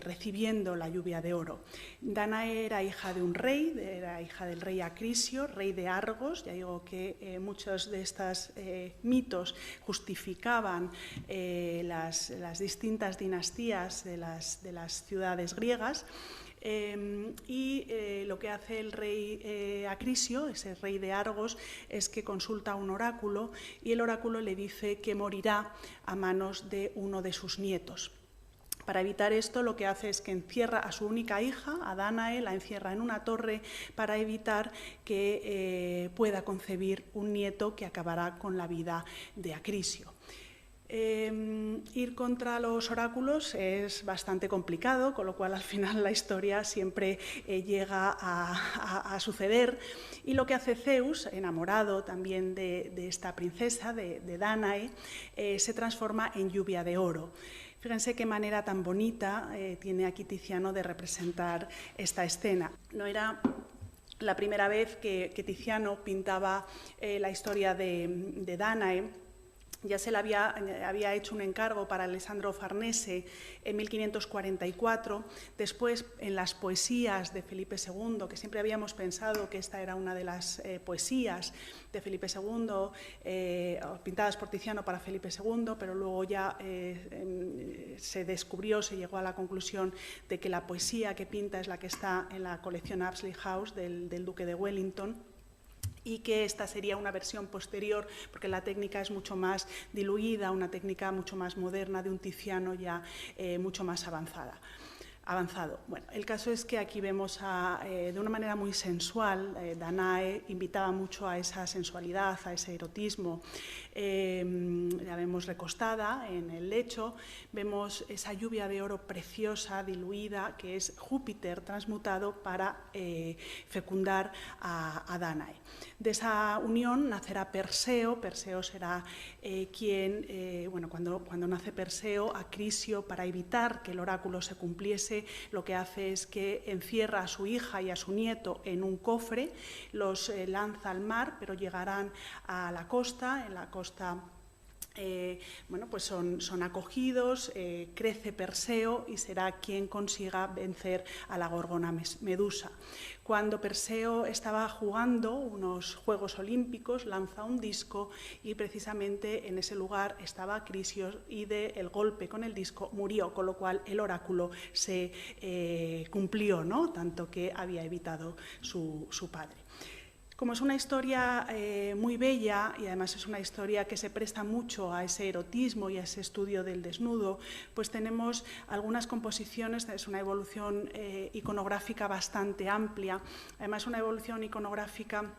recibiendo la lluvia de oro. Dánae era hija de un rey, era hija del rey Acrisio, rey de Argos. Ya digo que muchos de estos mitos justificaban las distintas dinastías de las ciudades griegas. Lo que hace el rey Acrisio, ese rey de Argos, es que consulta a un oráculo y el oráculo le dice que morirá a manos de uno de sus nietos. Para evitar esto, lo que hace es que encierra a su única hija, a Dánae, la encierra en una torre para evitar que pueda concebir un nieto que acabará con la vida de Acrisio. Ir contra los oráculos es bastante complicado, con lo cual al final la historia siempre llega a suceder, y lo que hace Zeus, enamorado también de esta princesa, de Dánae, se transforma en lluvia de oro. Fíjense qué manera tan bonita tiene aquí Tiziano de representar esta escena. No era la primera vez que Tiziano pintaba la historia de Dánae. Ya se le había hecho un encargo para Alessandro Farnese en 1544. Después, en las poesías de Felipe II, que siempre habíamos pensado que esta era una de las poesías de Felipe II, pintadas por Tiziano para Felipe II, pero luego ya se llegó a la conclusión de que la poesía que pinta es la que está en la colección Apsley House del Duque de Wellington, y que esta sería una versión posterior, porque la técnica es mucho más diluida, una técnica mucho más moderna de un Tiziano ya mucho más avanzado. Bueno, el caso es que aquí vemos de una manera muy sensual, Dánae invitaba mucho a esa sensualidad, a ese erotismo. La vemos recostada en el lecho, vemos esa lluvia de oro preciosa, diluida, que es Júpiter transmutado para fecundar a Dánae. De esa unión nacerá Perseo. Perseo será cuando nace Perseo, Acrisio, para evitar que el oráculo se cumpliese, lo que hace es que encierra a su hija y a su nieto en un cofre, los lanza al mar, pero llegarán a la costa. En la costa pues son acogidos, crece Perseo y será quien consiga vencer a la gorgona Medusa. Cuando Perseo estaba jugando unos Juegos Olímpicos, lanza un disco y precisamente en ese lugar estaba Acrisio y del golpe con el disco murió, con lo cual el oráculo se cumplió, ¿no? Tanto que había evitado su padre. Como es una historia muy bella y además es una historia que se presta mucho a ese erotismo y a ese estudio del desnudo, pues tenemos algunas composiciones, es una evolución iconográfica bastante amplia, además una evolución iconográfica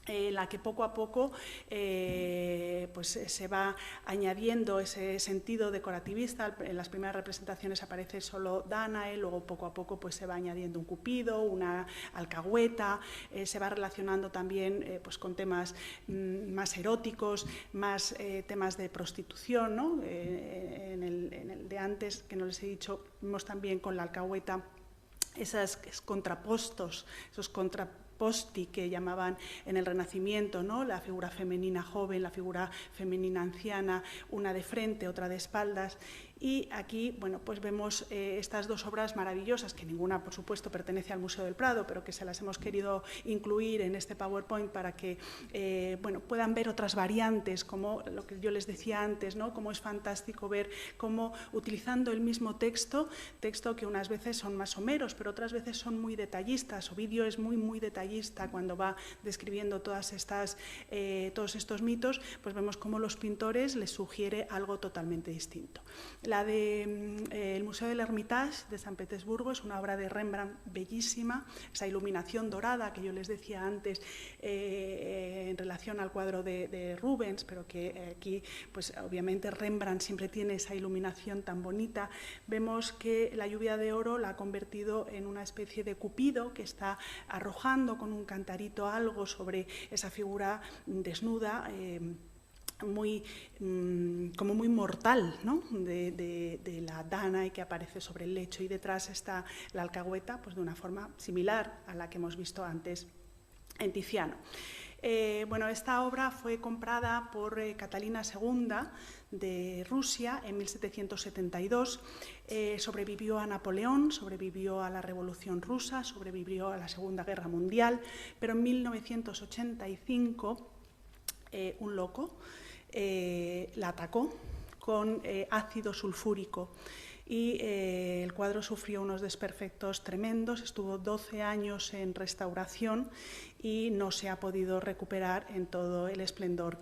en la que poco a poco se va añadiendo ese sentido decorativista. En las primeras representaciones aparece solo Dánae, luego poco a poco se va añadiendo un cupido, una alcahueta, se va relacionando también con temas más eróticos, más temas de prostitución, ¿no? En el de antes, que no les he dicho, vemos también con la alcahueta esos contrapostos, posti que llamaban en el Renacimiento, ¿no? La figura femenina joven, la figura femenina anciana, una de frente, otra de espaldas. Y aquí pues vemos estas dos obras maravillosas, que ninguna, por supuesto, pertenece al Museo del Prado, pero que se las hemos querido incluir en este PowerPoint para que puedan ver otras variantes, como lo que yo les decía antes, ¿no? Cómo es fantástico ver cómo, utilizando el mismo texto que unas veces son más someros, pero otras veces son muy detallistas. Ovidio es muy detallista cuando va describiendo todos estos mitos, pues vemos cómo los pintores les sugiere algo totalmente distinto. La del Museo del Hermitage de San Petersburgo es una obra de Rembrandt bellísima, esa iluminación dorada que yo les decía antes en relación al cuadro de Rubens, pero que aquí, pues obviamente Rembrandt siempre tiene esa iluminación tan bonita. Vemos que la lluvia de oro la ha convertido en una especie de Cupido que está arrojando con un cantarito algo sobre esa figura desnuda, como muy mortal, ¿no? de la Danae que aparece sobre el lecho, y detrás está la alcahueta, pues de una forma similar a la que hemos visto antes en Tiziano. Bueno, esta obra fue comprada por Catalina II de Rusia en 1772. Sobrevivió a Napoleón, sobrevivió a la Revolución Rusa, sobrevivió a la Segunda Guerra Mundial, pero en 1985 un loco la atacó con ácido sulfúrico y el cuadro sufrió unos desperfectos tremendos, estuvo 12 años en restauración y no se ha podido recuperar en todo el esplendor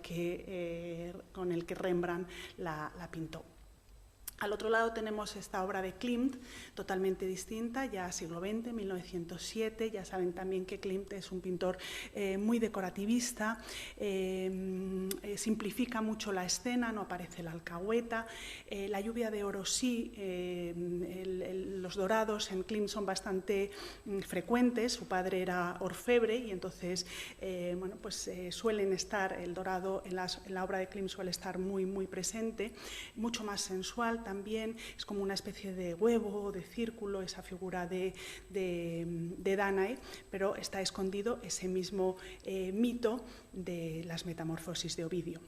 con el que Rembrandt la pintó. Al otro lado tenemos esta obra de Klimt, totalmente distinta, ya siglo XX, 1907. Ya saben también que Klimt es un pintor muy decorativista, simplifica mucho la escena, no aparece la alcahueta. La lluvia de oro sí, los dorados en Klimt son bastante frecuentes. Su padre era orfebre y entonces bueno, pues, suelen estar, el dorado en la obra de Klimt suele estar muy, muy presente, mucho más sensual. También es como una especie de huevo, de círculo, esa figura de Danae, pero está escondido ese mismo mito de las metamorfosis de Ovidio.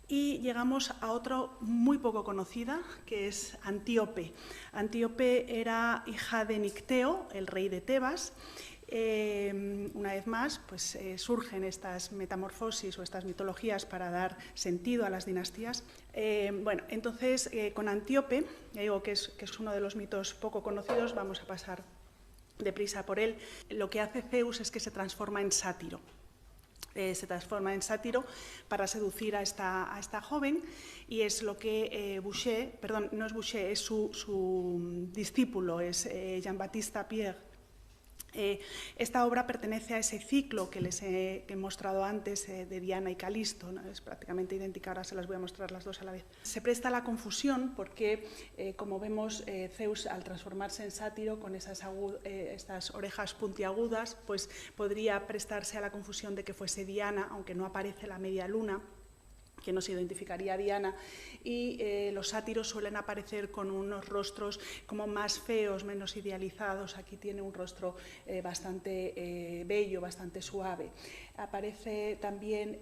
Y llegamos a otra muy poco conocida, que es Antíope. Antíope era hija de Nicteo, el rey de Tebas. Una vez más, pues, surgen estas metamorfosis o estas mitologías para dar sentido a las dinastías. Bueno, entonces con Antíope, ya digo que es uno de los mitos poco conocidos, vamos a pasar deprisa por él. Lo que hace Zeus es que se transforma en sátiro. Se transforma en sátiro para seducir a esta joven, y es lo que Boucher, perdón, no es Boucher, es su discípulo, es Jean-Baptiste Pierre. Esta obra pertenece a ese ciclo que les he mostrado antes de Diana y Calisto, ¿no? Es prácticamente idéntica, ahora se las voy a mostrar las dos a la vez. Se presta a la confusión porque, como vemos, Zeus, al transformarse en sátiro con estas orejas puntiagudas, pues podría prestarse a la confusión de que fuese Diana, aunque no aparece la media luna, que nos identificaría a Diana, y los sátiros suelen aparecer con unos rostros como más feos, menos idealizados. Aquí tiene un rostro bastante bello, bastante suave. Aparece también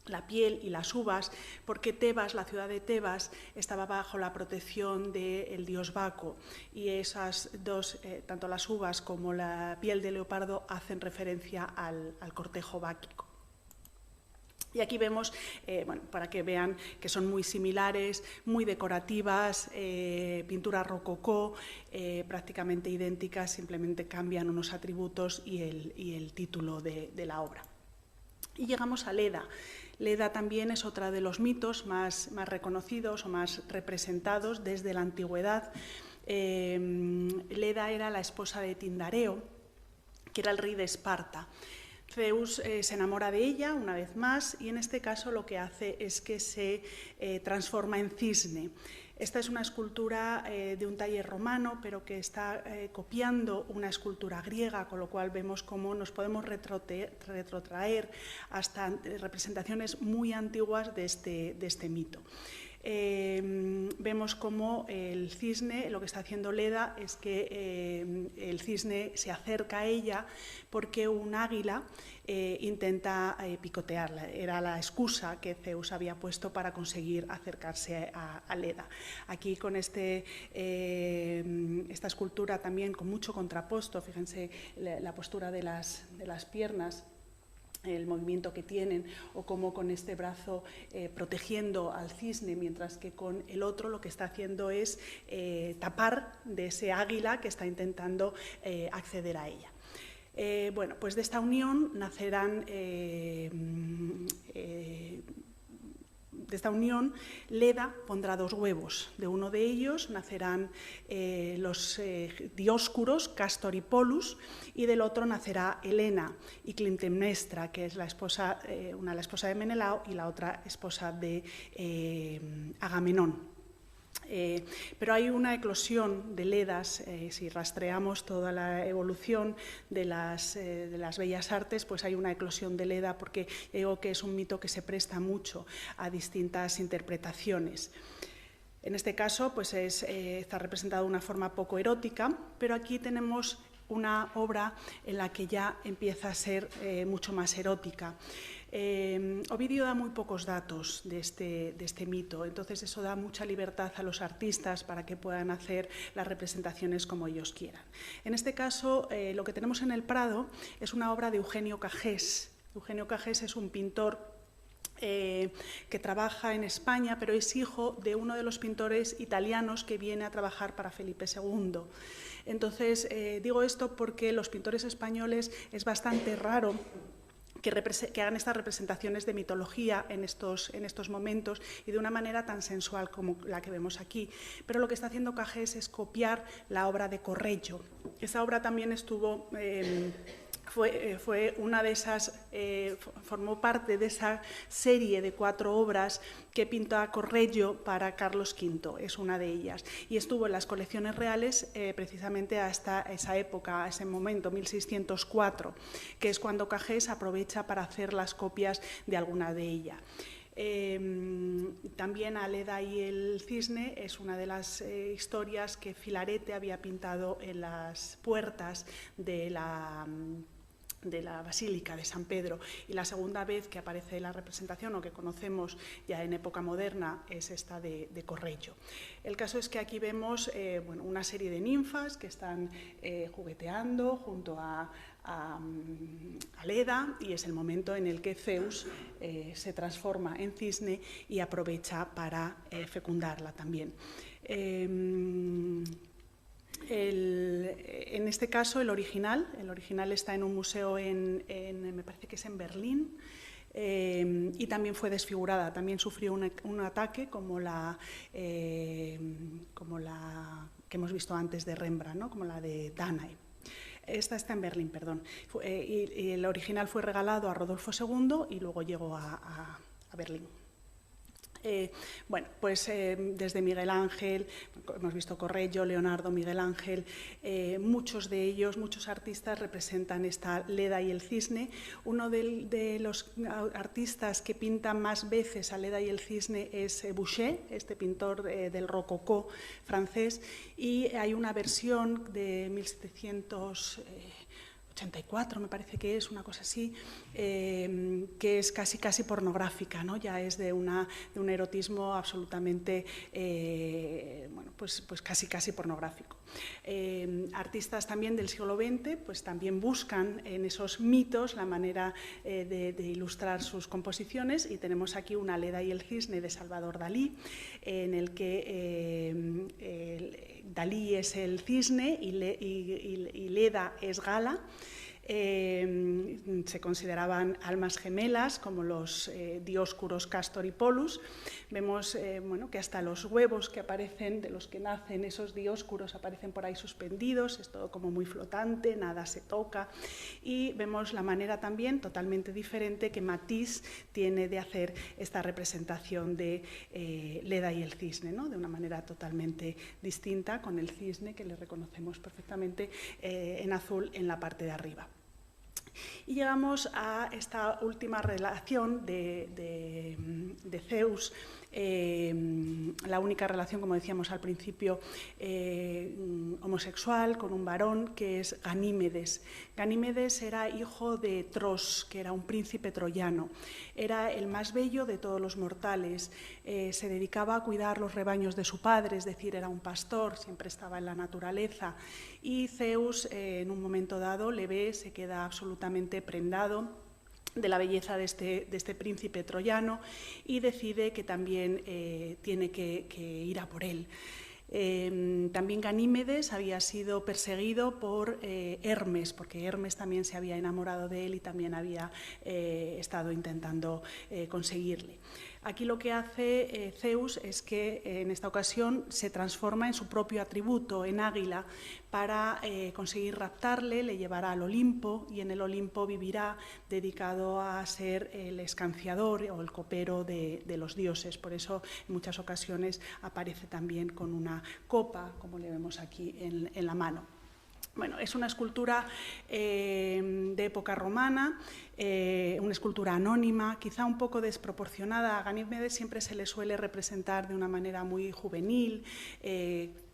la piel y las uvas, porque Tebas, la ciudad de Tebas, estaba bajo la protección del dios Baco, y esas dos, tanto las uvas como la piel de leopardo, hacen referencia al cortejo báquico. Y aquí vemos, bueno, para que vean que son muy similares, muy decorativas, pintura rococó, prácticamente idénticas, simplemente cambian unos atributos y el título de la obra. Y llegamos a Leda. Leda también es otra de los mitos más reconocidos o más representados desde la antigüedad. Leda era la esposa de Tindareo, que era el rey de Esparta. Zeus se enamora de ella una vez más, y en este caso lo que hace es que se transforma en cisne. Esta es una escultura de un taller romano, pero que está copiando una escultura griega, con lo cual vemos cómo nos podemos retrotraer hasta representaciones muy antiguas de este mito. Vemos cómo el cisne, lo que está haciendo Leda es que el cisne se acerca a ella porque un águila intenta picotearla. Era la excusa que Zeus había puesto para conseguir acercarse a Leda. Aquí con esta escultura también con mucho contraposto, fíjense la postura de las piernas, el movimiento que tienen, o como con este brazo protegiendo al cisne, mientras que con el otro lo que está haciendo es tapar de ese águila que está intentando acceder a ella. Bueno, pues de esta unión nacerán unión, Leda pondrá 2 huevos. De uno de ellos nacerán los Dioscuros, Castor y Polus, y del otro nacerá Helena y Clitemnestra, que es la esposa de Menelao y la otra esposa de Agamenón. Pero hay una eclosión de Ledas, si rastreamos toda la evolución de las bellas artes, pues hay una eclosión de Leda, porque digo que es un mito que se presta mucho a distintas interpretaciones. En este caso pues está representado de una forma poco erótica, pero aquí tenemos una obra en la que ya empieza a ser mucho más erótica. Ovidio da muy pocos datos de este mito, entonces eso da mucha libertad a los artistas para que puedan hacer las representaciones como ellos quieran. En este caso, lo que tenemos en el Prado es una obra de Eugenio Cajés. Eugenio Cajés es un pintor que trabaja en España, pero es hijo de uno de los pintores italianos que viene a trabajar para Felipe II. Entonces, digo esto porque los pintores españoles es bastante raro que hagan estas representaciones de mitología en estos momentos y de una manera tan sensual como la que vemos aquí. Pero lo que está haciendo Cajés es copiar la obra de Correggio. Esa obra también estuvo... Fue una de esas, formó parte de esa serie de 4 obras que pinta Correggio para Carlos V, es una de ellas. Y estuvo en las colecciones reales precisamente hasta esa época, a ese momento, 1604, que es cuando Cajés aprovecha para hacer las copias de alguna de ellas. También Leda y el cisne es una de las historias que Filarete había pintado en las puertas de la Basílica de San Pedro, y la segunda vez que aparece la representación o que conocemos ya en época moderna es esta de Correggio. El caso es que aquí vemos una serie de ninfas que están jugueteando junto a Leda, y es el momento en el que Zeus se transforma en cisne y aprovecha para fecundarla también. En este caso, el original está en un museo me parece que es en Berlín, y también fue desfigurada, también sufrió un ataque como la que hemos visto antes de Rembrandt, ¿no? Como la de Danae. Esta está en Berlín, perdón. Y el original fue regalado a Rodolfo II y luego llegó a Berlín. Desde Miguel Ángel, hemos visto Correggio, Leonardo, Miguel Ángel, muchos de ellos, muchos artistas representan esta Leda y el cisne. Uno de los artistas que pintan más veces a Leda y el cisne es Boucher, este pintor del rococó francés, y hay una versión de 1784, me parece que es una cosa así, que es casi pornográfica, ¿no? Ya es de un erotismo absolutamente, pues casi pornográfico. Artistas también del siglo XX, pues también buscan en esos mitos la manera de ilustrar sus composiciones, y tenemos aquí una Leda y el cisne de Salvador Dalí, en el que Dalí es el cisne y Leda es Gala. Se consideraban almas gemelas como los Dioscuros, Castor y Polus. Vemos que hasta los huevos que aparecen, de los que nacen esos Dioscuros, aparecen por ahí suspendidos, es todo como muy flotante, nada se toca, y vemos la manera también totalmente diferente que Matisse tiene de hacer esta representación de Leda y el cisne, ¿no? De una manera totalmente distinta, con el cisne que le reconocemos perfectamente en azul en la parte de arriba. Y llegamos a esta última relación de Zeus, la única relación, como decíamos al principio, homosexual con un varón, que es Ganímedes. Ganímedes era hijo de Tros, que era un príncipe troyano. Era el más bello de todos los mortales. Se dedicaba a cuidar los rebaños de su padre, es decir, era un pastor, siempre estaba en la naturaleza. Y Zeus, en un momento dado, le ve, se queda absolutamente prendado de la belleza de este príncipe troyano, y decide que también tiene que ir a por él. También Ganímedes había sido perseguido por Hermes, porque Hermes también se había enamorado de él y también había estado intentando conseguirle. Aquí lo que hace Zeus es que en esta ocasión se transforma en su propio atributo, en águila, para conseguir raptarle, le llevará al Olimpo y en el Olimpo vivirá dedicado a ser el escanciador o el copero de los dioses. Por eso en muchas ocasiones aparece también con una copa, como le vemos aquí en la mano. Bueno, es una escultura de época romana, una escultura anónima, quizá un poco desproporcionada. A Ganímedes siempre se le suele representar de una manera muy juvenil,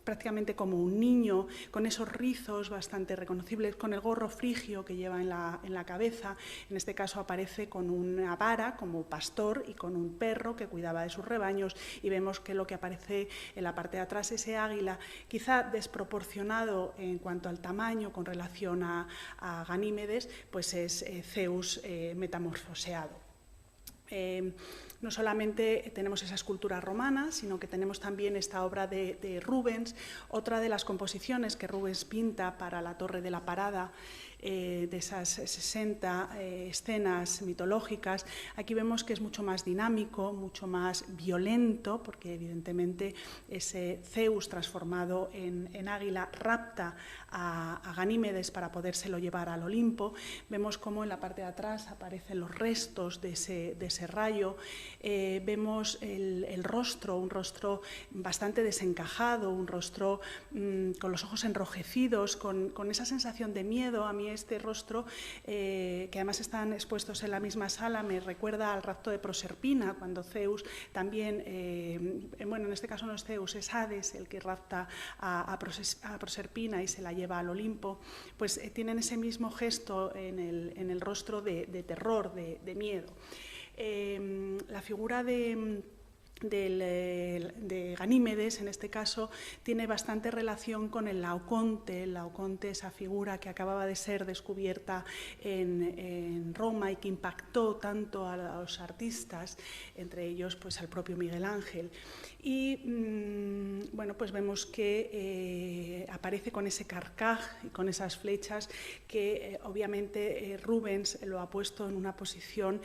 prácticamente como un niño, con esos rizos bastante reconocibles, con el gorro frigio que lleva en la cabeza. En este caso aparece con una vara como pastor y con un perro que cuidaba de sus rebaños, y vemos que lo que aparece en la parte de atrás, ese águila, quizá desproporcionado en cuanto al tamaño con relación a Ganímedes, pues es Zeus metamorfoseado. No solamente tenemos esa escultura romana, sino que tenemos también esta obra de Rubens, otra de las composiciones que Rubens pinta para la Torre de la Parada, de esas 60 escenas mitológicas. Aquí vemos que es mucho más dinámico, mucho más violento, porque evidentemente ese Zeus transformado en águila rapta a Ganímedes para podérselo llevar al Olimpo. Vemos cómo en la parte de atrás aparecen los restos de ese rayo. Vemos el rostro, un rostro bastante desencajado, un rostro con los ojos enrojecidos, con esa sensación de miedo. A mí este rostro, que además están expuestos en la misma sala, me recuerda al rapto de Proserpina, cuando Zeus también, bueno, en este caso no es Zeus, es Hades el que rapta a Proserpina y se la lleva al Olimpo. Pues tienen ese mismo gesto en el rostro de terror, de miedo. La figura de Ganímedes, en este caso, tiene bastante relación con el Laoconte, esa figura que acababa de ser descubierta en Roma y que impactó tanto a los artistas, entre ellos pues, al propio Miguel Ángel. Y bueno, pues vemos que aparece con ese carcaj y con esas flechas que obviamente Rubens lo ha puesto en una posición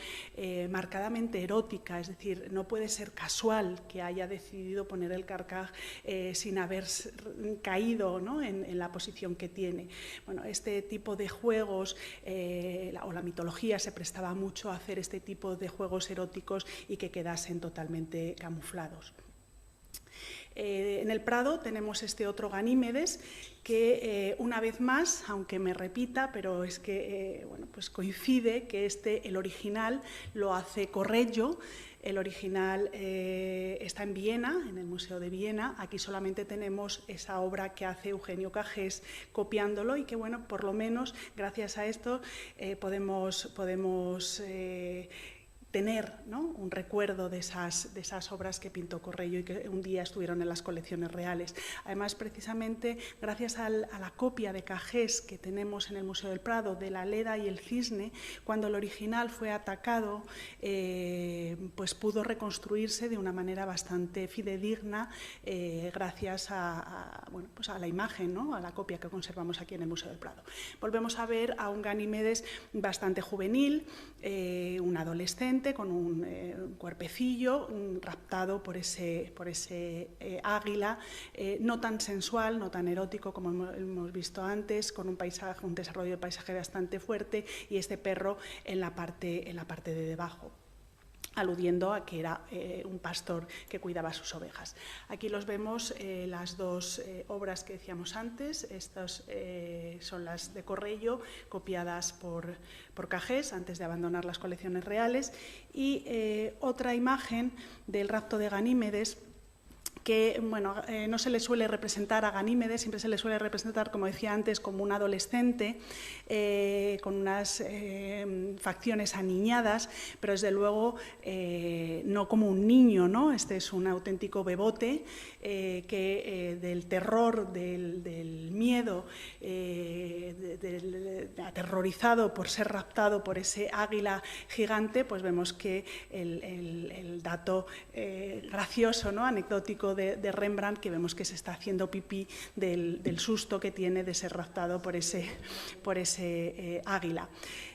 marcadamente erótica, es decir, no puede ser casual que haya decidido poner el carcaj sin haber caído, ¿no?, en la posición que tiene. Bueno, este tipo de juegos, o la mitología se prestaba mucho a hacer este tipo de juegos eróticos y que quedasen totalmente camuflados. En el Prado tenemos este otro Ganímedes que una vez más, aunque me repita, pero es que bueno, pues coincide que el original lo hace Correggio. El original está en Viena, en el Museo de Viena. Aquí solamente tenemos esa obra que hace Eugenio Cajés copiándolo y que, bueno, por lo menos gracias a esto podemos tener, ¿no?, un recuerdo de esas obras que pintó Correggio y que un día estuvieron en las colecciones reales. Además, precisamente, gracias a la copia de Cajés que tenemos en el Museo del Prado de la Leda y el Cisne, cuando el original fue atacado, pues pudo reconstruirse de una manera bastante fidedigna gracias bueno, pues a la imagen, ¿no?, a la copia que conservamos aquí en el Museo del Prado. Volvemos a ver a un Ganímedes bastante juvenil, un adolescente, con un cuerpecillo, raptado por ese águila, no tan sensual, no tan erótico como hemos visto antes, con un desarrollo de paisaje bastante fuerte, y este perro en la parte de debajo, aludiendo a que era un pastor que cuidaba sus ovejas. Aquí los vemos, las dos obras que decíamos antes. Estas son las de Correggio, copiadas por Cajés antes de abandonar las colecciones reales, y otra imagen del rapto de Ganímedes, que bueno, no se le suele representar a Ganímedes, siempre se le suele representar, como decía antes, como un adolescente con unas facciones aniñadas, pero desde luego no como un niño, ¿no? Este es un auténtico bebote que del terror, del miedo, aterrorizado por ser raptado por ese águila gigante, pues vemos que el dato gracioso, ¿no?, anecdótico de Rembrandt, que vemos que se está haciendo pipí del susto que tiene de ser raptado por ese águila.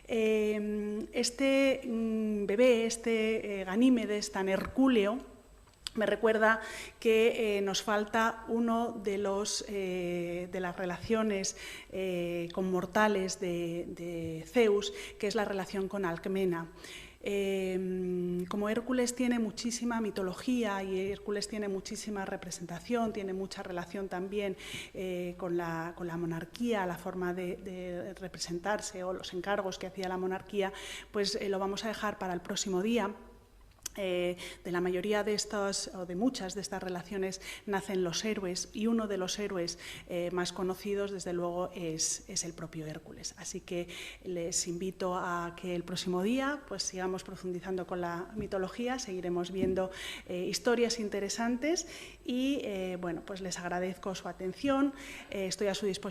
Este bebé, Ganímedes tan hercúleo, me recuerda que nos falta uno de las relaciones con mortales de Zeus, que es la relación con Alcmena. Como Hércules tiene muchísima mitología y Hércules tiene muchísima representación, tiene mucha relación también con la monarquía, la forma de representarse o los encargos que hacía la monarquía, pues lo vamos a dejar para el próximo día. De la mayoría de estas, o de muchas de estas relaciones, nacen los héroes, y uno de los héroes más conocidos, desde luego, es el propio Hércules. Así que les invito a que el próximo día pues sigamos profundizando con la mitología, seguiremos viendo historias interesantes y bueno, pues les agradezco su atención, estoy a su disposición.